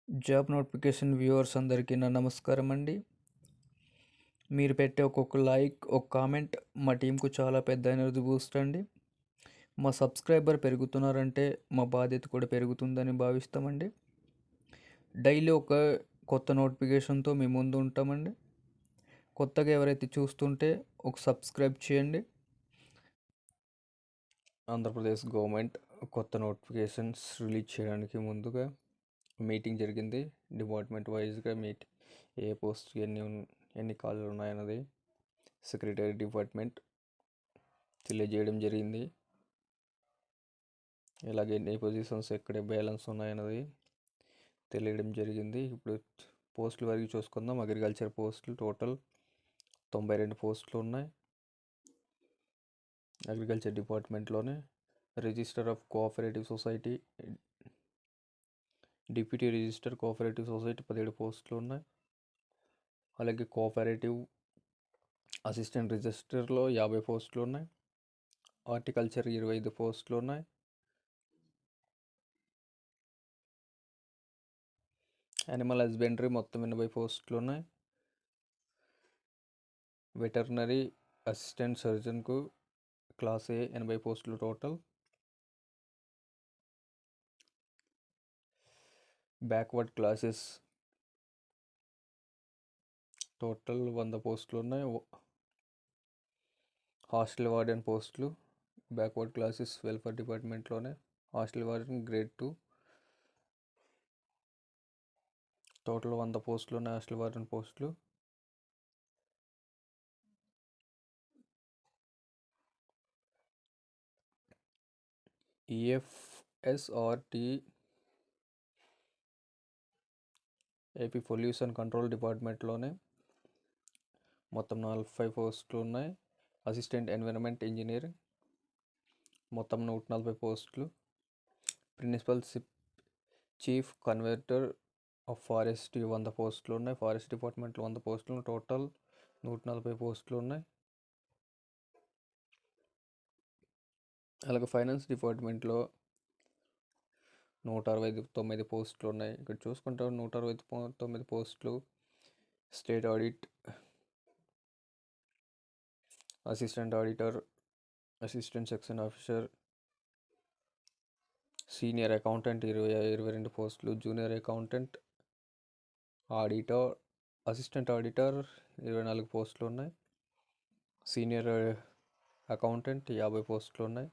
Job notification viewers అందరికీ నా నమస్కారం అండి. మీరు పెట్టే ఒక్కొక్క లైక్, ఒక కామెంట్ మా టీంకు చాలా పెద్ద ఎనర్జీ బూస్ట్ అండి. మా సబ్స్క్రైబర్ పెరుగుతున్నారంటే మా బాధ్యత కూడా పెరుగుతుందని భావిస్తామండి. డైలీ ఒక కొత్త నోటిఫికేషన్తో మీ ముందు ఉంటామండి. కొత్తగా ఎవరైతే చూస్తుంటే ఒక సబ్స్క్రైబ్ చేయండి. ఆంధ్రప్రదేశ్ గవర్నమెంట్ కొత్త నోటిఫికేషన్స్ రిలీజ్ చేయడానికి ముందుగా మీటింగ్ జరిగింది. డిపార్ట్మెంట్ వైజ్గా ఏ పోస్ట్కి ఎన్ని ఖాళీలు ఉన్నాయన్నది సెక్రటరీ డిపార్ట్మెంట్ తెలియజేయడం జరిగింది. ఇలాగే ఎన్ని పొజిషన్స్ ఎక్కడ బ్యాలెన్స్ ఉన్నాయన్నది తెలియడం జరిగింది. ఇప్పుడు పోస్టుల వరకు చూసుకుందాం. అగ్రికల్చర్ పోస్టులు టోటల్ 92 పోస్టులు ఉన్నాయి. అగ్రికల్చర్ డిపార్ట్మెంట్లోనే register of cooperative society, deputy register cooperative society 17 పోస్టులు ఉన్నాయి. అలాగే కోఆపరేటివ్ అసిస్టెంట్ రిజిస్టర్లో 50 పోస్టులు ఉన్నాయి. హార్టికల్చర్ 25 పోస్టులు ఉన్నాయి. యానిమల్ హస్బెండరీ మొత్తం 80 పోస్టులు ఉన్నాయి. వెటర్నరీ అసిస్టెంట్ సర్జన్కు క్లాస్ ఏ 80 పోస్టులు టోటల్. బ్యాక్వర్డ్ క్లాసెస్ టోటల్ 100 పోస్టులు ఉన్నాయి. హాస్టల్ వార్డెన్ పోస్టులు బ్యాక్వర్డ్ క్లాసెస్ వెల్ఫేర్ డిపార్ట్మెంట్లోనే హాస్టల్ వార్డెన్ గ్రేడ్ 2 టోటల్ 100 పోస్టులు ఉన్నాయి. హాస్టల్ వార్డెన్ పోస్టులు. ఈఎఫ్ఎస్ఆర్టీ ఏపీ పొల్యూషన్ కంట్రోల్ డిపార్ట్మెంట్లోనే మొత్తం 45 పోస్టులు ఉన్నాయి. అసిస్టెంట్ ఎన్విరాన్మెంట్ ఇంజనీర్ మొత్తం 140 పోస్టులు. Principal chief conservator of forest 100 పోస్టులు ఉన్నాయి. ఫారెస్ట్ డిపార్ట్మెంట్లో 100 పోస్టులు టోటల్ 140 పోస్టులు ఉన్నాయి. అలాగే ఫైనాన్స్ డిపార్ట్మెంట్లో 169 పోస్టులు ఉన్నాయి. ఇక్కడ చూసుకుంటే 169 పోస్టులు. State audit assistant auditor, assistant section officer, senior accountant 22 పోస్టులు. Junior accountant, auditor, assistant auditor 24 పోస్టులు ఉన్నాయి. సీనియర్ అకౌంటెంట్ 50 పోస్టులు ఉన్నాయి.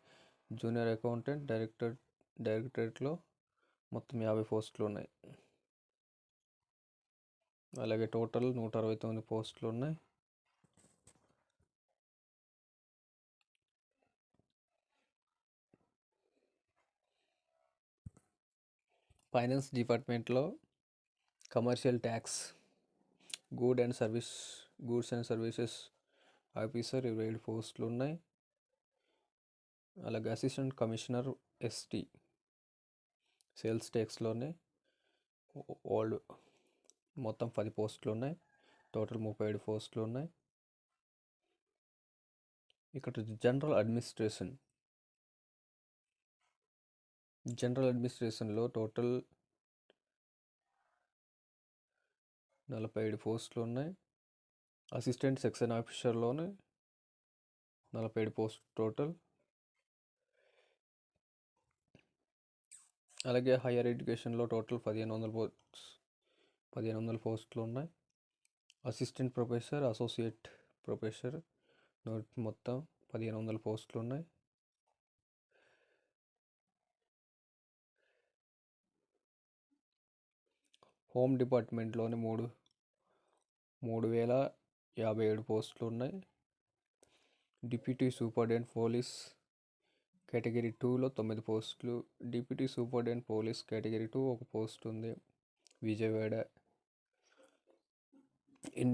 జూనియర్ అకౌంటెంట్ డైరెక్టరేట్లో మొత్తం 50 పోస్టులు ఉన్నాయి. అలాగే టోటల్ 169 పోస్టులు ఉన్నాయి. ఫైనాన్స్ డిపార్ట్మెంట్లో commercial tax goods and services officer 27 పోస్టులు ఉన్నాయి. అలాగే అసిస్టెంట్ కమిషనర్ ఎస్టీ సేల్స్ ట్యాక్స్లోనే ఓల్డ్ మొత్తం 10 పోస్టులు ఉన్నాయి. టోటల్ 37 పోస్టులు ఉన్నాయి. ఇక్కడ జనరల్ అడ్మినిస్ట్రేషన్లో టోటల్ 47 పోస్టులు ఉన్నాయి. అసిస్టెంట్ సెక్షన్ ఆఫీసర్లోనే 47 పోస్టులు టోటల్. అలాగే హైయర్ ఎడ్యుకేషన్లో టోటల్ 1500 పోస్టులు ఉన్నాయి. అసిస్టెంట్ ప్రొఫెసర్, అసోసియేట్ ప్రొఫెసర్ మొత్తం 1500 పోస్టులు ఉన్నాయి. హోమ్ డిపార్ట్మెంట్లోని 3057 పోస్టులు ఉన్నాయి. డిప్యూటీ సూపరింటెండెంట్ పోలీస్ కేటగిరీ 2లో 9 పోస్టులు. డిప్యూటీ సూపరింటెండెంట్ పోలీస్ కేటగిరీ 2 ఒక పోస్ట్ ఉంది Vijayawada.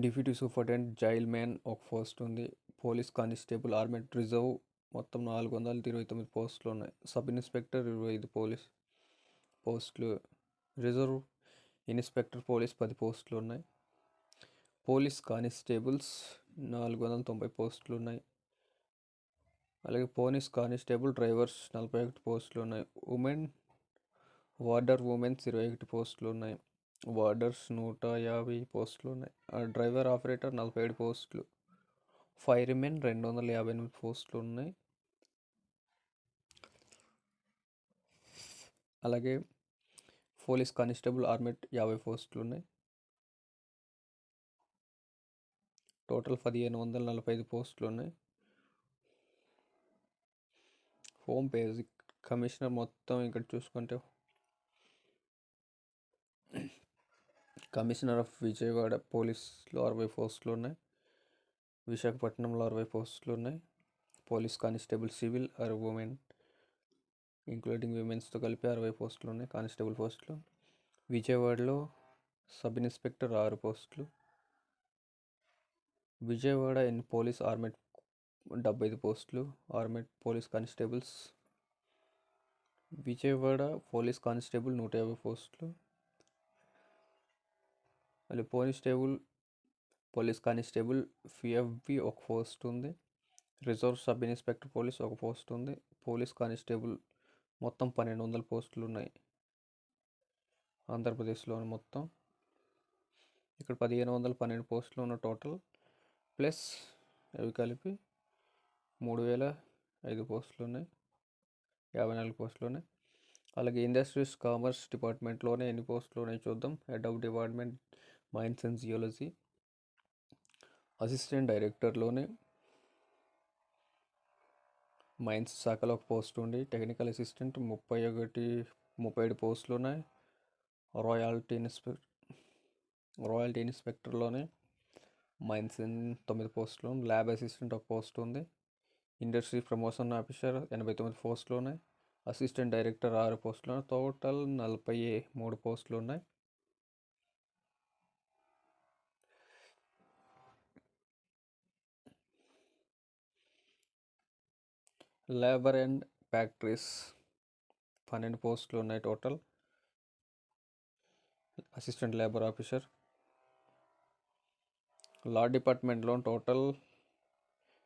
Deputy superintendent jail man ఒక పోస్ట్ ఉంది. పోలీస్ కానిస్టేబుల్ ఆర్మడ్ రిజర్వ్ మొత్తం 429 పోస్టులు ఉన్నాయి. సబ్ ఇన్స్పెక్టర్ 25 పోలీస్ పోస్టులు. రిజర్వ్ ఇన్స్పెక్టర్ పోలీస్ 10 పోస్టులు ఉన్నాయి. పోలీస్ కానిస్టేబుల్స్ 490 పోస్టులు ఉన్నాయి. అలాగే పోలీస్ కానిస్టేబుల్ డ్రైవర్స్ 41 పోస్టులు ఉన్నాయి. వార్డర్ ఉమెన్స్ 21 పోస్టులు ఉన్నాయి. వార్డర్స్ 150 పోస్టులు ఉన్నాయి. డ్రైవర్ ఆపరేటర్ 47 పోస్టులు. ఫైర్మెన్ 258 పోస్టులు ఉన్నాయి. అలాగే పోలీస్ కానిస్టేబుల్ ఆర్మెట్ 50 పోస్టులు ఉన్నాయి. టోటల్ 1545 పోస్టులు ఉన్నాయి. హోమ్ పేజ్ కమిషనర్ మొత్తం ఇక్కడ చూసుకుంటే కమిషనర్ ఆఫ్ విజయవాడ పోలీస్లో 60 పోస్టులు ఉన్నాయి. విశాఖపట్నంలో 60 పోస్టులు ఉన్నాయి. Police constable civil or women including విమెన్స్తో కలిపి 60 పోస్టులు ఉన్నాయి. కానిస్టేబుల్ పోస్టులు విజయవాడలో సబ్ ఇన్స్పెక్టర్ 6 పోస్టులు. విజయవాడ ఇన్ పోలీస్ ఆర్మెట్ 75 పోస్టులు. Armed police constables Vijayawada police constable 150 పోస్టులు. మళ్ళీ పోలీస్ కానిస్టేబుల్ పిఎఫ్బి ఒక పోస్ట్ ఉంది. రిజర్వ్ సబ్ ఇన్స్పెక్టర్ పోలీస్ ఒక పోస్ట్ ఉంది. పోలీస్ కానిస్టేబుల్ మొత్తం 1200 పోస్టులు ఉన్నాయి ఆంధ్రప్రదేశ్లోని మొత్తం. ఇక్కడ 1512 పోస్టులు ఉన్న టోటల్ ప్లస్ అవి కలిపి 3005 పోస్టులు ఉన్నాయి. 54 పోస్టులు ఉన్నాయి. అలాగే ఇండస్ట్రీస్ కామర్స్ డిపార్ట్మెంట్లోనే ఎన్ని పోస్టులు ఉన్నాయి చూద్దాం. Head of department mines and geology. Assistant డైరెక్టర్లోనే మైన్స్ శాఖలో ఒక పోస్ట్ ఉంది. టెక్నికల్ అసిస్టెంట్ 37 పోస్టులు ఉన్నాయి. రాయల్టీ ఇన్స్పెక్టర్లోనే మైన్స్ 9 పోస్టులు. ల్యాబ్ అసిస్టెంట్ ఒక పోస్ట్ ఉంది. ఇండస్ట్రీ ప్రమోషన్ ఆఫీసర్ 89 పోస్టులు ఉన్నాయి. అసిస్టెంట్ డైరెక్టర్ 6 పోస్టులు ఉన్నాయి. టోటల్ 43 పోస్టులు ఉన్నాయి. లేబర్ అండ్ ఫ్యాక్టరీస్ 12 పోస్టులు ఉన్నాయి total. Assistant labour officer. Law డిపార్ట్మెంట్లో టోటల్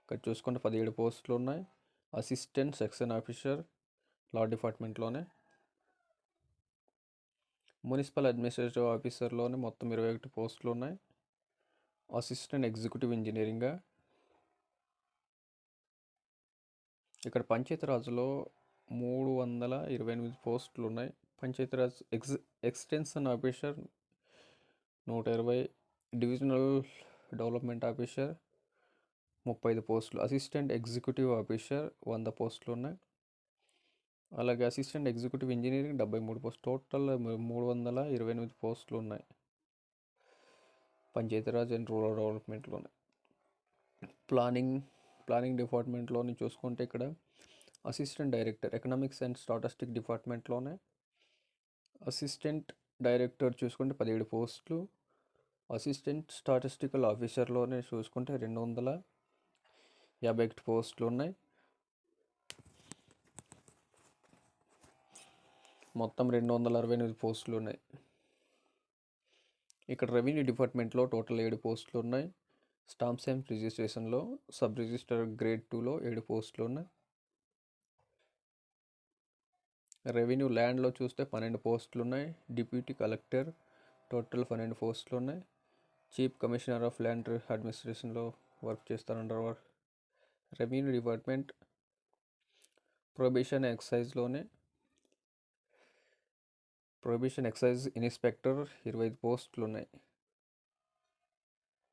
ఇక్కడ చూసుకుంటే 17 పోస్టులు ఉన్నాయి. అసిస్టెంట్ సెక్షన్ ఆఫీసర్ లా డిపార్ట్మెంట్లోనే. మున్సిపల్ అడ్మినిస్ట్రేటివ్ ఆఫీసర్లోనే మొత్తం 21 పోస్టులు ఉన్నాయి. అసిస్టెంట్ ఎగ్జిక్యూటివ్ ఇంజనీరింగ్గా. ఇక్కడ పంచాయతీరాజ్లో 328 పోస్టులు ఉన్నాయి. Panchayati Raj extension officer 120. Divisional development officer 35 పోస్టులు. అసిస్టెంట్ ఎగ్జిక్యూటివ్ ఆఫీసర్ 100 పోస్టులు ఉన్నాయి. అలాగే అసిస్టెంట్ ఎగ్జిక్యూటివ్ ఇంజనీరింగ్ 73 పోస్టులు. టోటల్ 328 పోస్టులు ఉన్నాయి పంచాయతీరాజ్ అండ్ రూరల్ డెవలప్మెంట్లోనే. ప్లానింగ్ డిపార్ట్మెంట్లోని చూసుకుంటే ఇక్కడ assistant director economics and statistic డిపార్ట్మెంట్లోనే. అసిస్టెంట్ డైరెక్టర్ చూసుకుంటే 17 పోస్టులు. అసిస్టెంట్ స్టాటిస్టికల్ ఆఫీసర్లోనే చూసుకుంటే 251 పోస్టులు ఉన్నాయి. మొత్తం 268 పోస్టులు ఉన్నాయి. ఇక్కడ రెవెన్యూ డిపార్ట్మెంట్లో టోటల్ 7 పోస్టులు ఉన్నాయి. స్టాంప్స్ అండ్ రిజిస్ట్రేషన్లో సబ్ రిజిస్టర్ గ్రేడ్ 2లో 7 పోస్టులు ఉన్నాయి. రెవెన్యూ ల్యాండ్లో చూస్తే 12 పోస్టులు ఉన్నాయి. డిప్యూటీ కలెక్టర్ టోటల్ 12 పోస్టులు ఉన్నాయి. చీఫ్ కమిషనర్ ఆఫ్ ల్యాండ్ అడ్మినిస్ట్రేషన్లో వర్క్ చేస్తారు. Revenue department prohibition excise inspector 25 పోస్టులు ఉన్నాయి.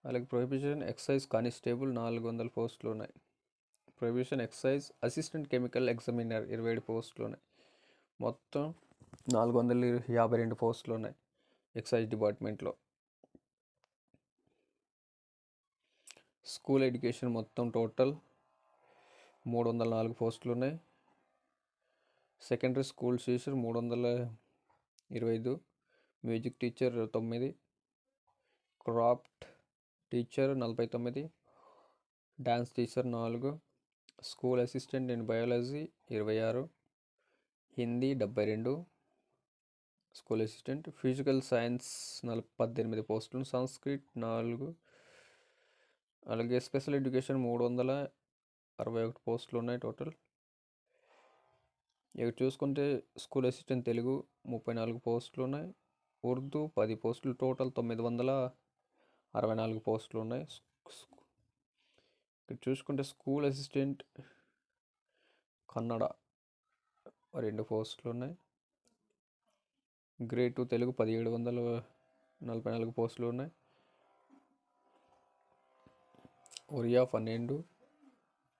అలాగే ప్రొహిబిషన్ ఎక్సైజ్ కానిస్టేబుల్ 400 పోస్టులు ఉన్నాయి. Prohibition excise assistant chemical examiner 27 పోస్టులు ఉన్నాయి. మొత్తం 452 పోస్టులు ఉన్నాయి ఎక్సైజ్ డిపార్ట్మెంట్లో. స్కూల్ ఎడ్యుకేషన్ మొత్తం టోటల్ 304 పోస్టులు ఉన్నాయి. Secondary school teacher 325. Music teacher 9. Craft teacher 49. Dance teacher 4. School assistant in biology 26. Hindi 72 school assistant. Physical science 18 పోస్టులు. సంస్కృత్ 4. అలాగే స్పెషల్ ఎడ్యుకేషన్ 361 పోస్టులు ఉన్నాయి టోటల్. ఇక్కడ చూసుకుంటే స్కూల్ అసిస్టెంట్ తెలుగు 34 పోస్టులు ఉన్నాయి. ఉర్దూ 10 పోస్టులు, టోటల్ 964 పోస్టులు ఉన్నాయి. ఇక్కడ చూసుకుంటే స్కూల్ అసిస్టెంట్ కన్నడ 2 పోస్టులు ఉన్నాయి. గ్రేడ్ 2 తెలుగు 1744 పోస్టులు ఉన్నాయి. ఒరియా 12,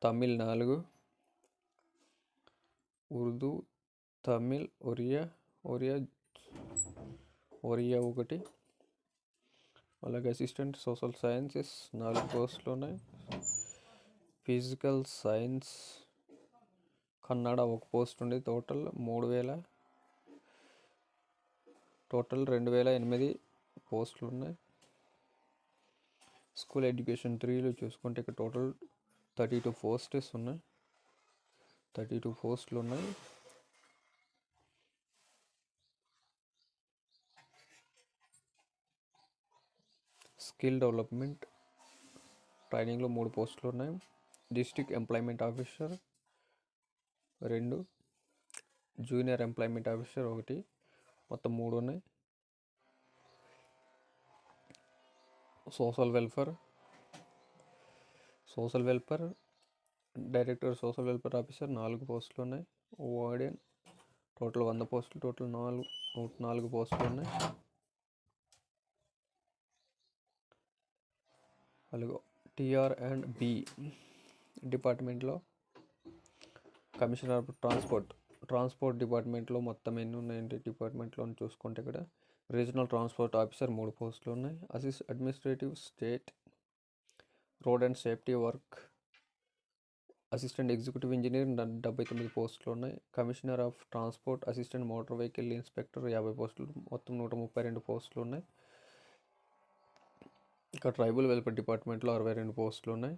తమిళ్ 4, ఉర్దూ, తమిళ్, ఒరియా 1, అలాగే అసిస్టెంట్ సోషల్ సైన్సెస్ 4 పోస్టులు ఉన్నాయి. ఫిజికల్ సైన్స్ కన్నడ 1 పోస్ట్ ఉంది. టోటల్ 2008 పోస్టులు ఉన్నాయి. స్కూల్ ఎడ్యుకేషన్ 3లో చూసుకుంటే ఇక్కడ టోటల్ 32 పోస్టెస్ ఉన్నాయి. 32 పోస్టులు ఉన్నాయి. స్కిల్ డెవలప్మెంట్ ట్రైనింగ్లో 3 పోస్టులు ఉన్నాయి. District employment officer 2, junior employment officer 1, మొత్తం 3 ఉన్నాయి. Social welfare director social welfare officer 4 పోస్టులు ఉన్నాయి. వార్డెన్ టోటల్ 100 పోస్టులు, టోటల్ 4 పోస్టులు ఉన్నాయి. అలాగే TR&B డిపార్ట్మెంట్లో కమిషనర్ ఆఫ్ ట్రాన్స్పోర్ట్ డిపార్ట్మెంట్లో మొత్తం ఎన్ని ఉన్నాయంటే డిపార్ట్మెంట్లో చూసుకుంటే ఇక్కడ రీజనల్ ట్రాన్స్పోర్ట్ ఆఫీసర్ 3 పోస్టులు ఉన్నాయి. Administrative state road and safety work assistant executive engineer 79 పోస్టులు ఉన్నాయి. Commissioner of transport assistant motor vehicle inspector 50 పోస్టులు, మొత్తం 132 పోస్టులు ఉన్నాయి. ఇక్కడ ట్రైబల్ వెల్ఫేర్ డిపార్ట్మెంట్లో 62 పోస్టులు ఉన్నాయి.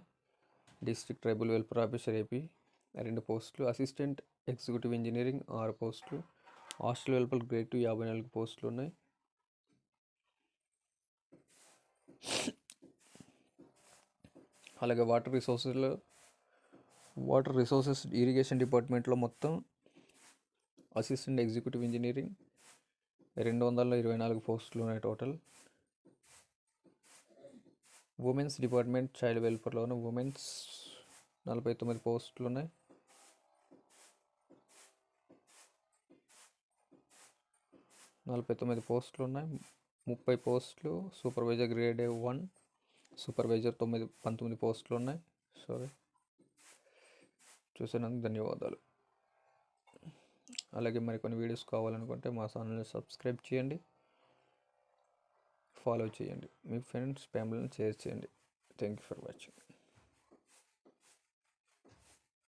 District tribal welfare officer AP 2 పోస్టులు. అసిస్టెంట్ ఎగ్జిక్యూటివ్ ఇంజనీరింగ్ 6 పోస్టులు. హాస్టల్ వెల్ఫేర్ గ్రేడ్ 2 54 పోస్టులు ఉన్నాయి. అలాగే వాటర్ రిసోర్సెస్ ఇరిగేషన్ డిపార్ట్మెంట్లో మొత్తం అసిస్టెంట్ ఎగ్జిక్యూటివ్ ఇంజనీరింగ్ 224 పోస్టులు ఉన్నాయి టోటల్. ఉమెన్స్ డిపార్ట్మెంట్ చైల్డ్ వెల్ఫేర్లోనే ఉమెన్స్ 49 పోస్టులు ఉన్నాయి. (49 పోస్టులు ఉన్నాయి. 30 పోస్టులు సూపర్వైజర్ గ్రేడ్ 1 సూపర్వైజర్ 19 పోస్టులు ఉన్నాయి. చూసినందుకు ధన్యవాదాలు. అలాగే మరికొన్ని వీడియోస్ కావాలనుకుంటే మా ఛానల్ని సబ్స్క్రైబ్ చేయండి, ఫాలో చేయండి, మీ ఫ్రెండ్స్ ఫ్యామిలీని షేర్ చేయండి. Thank you for watching.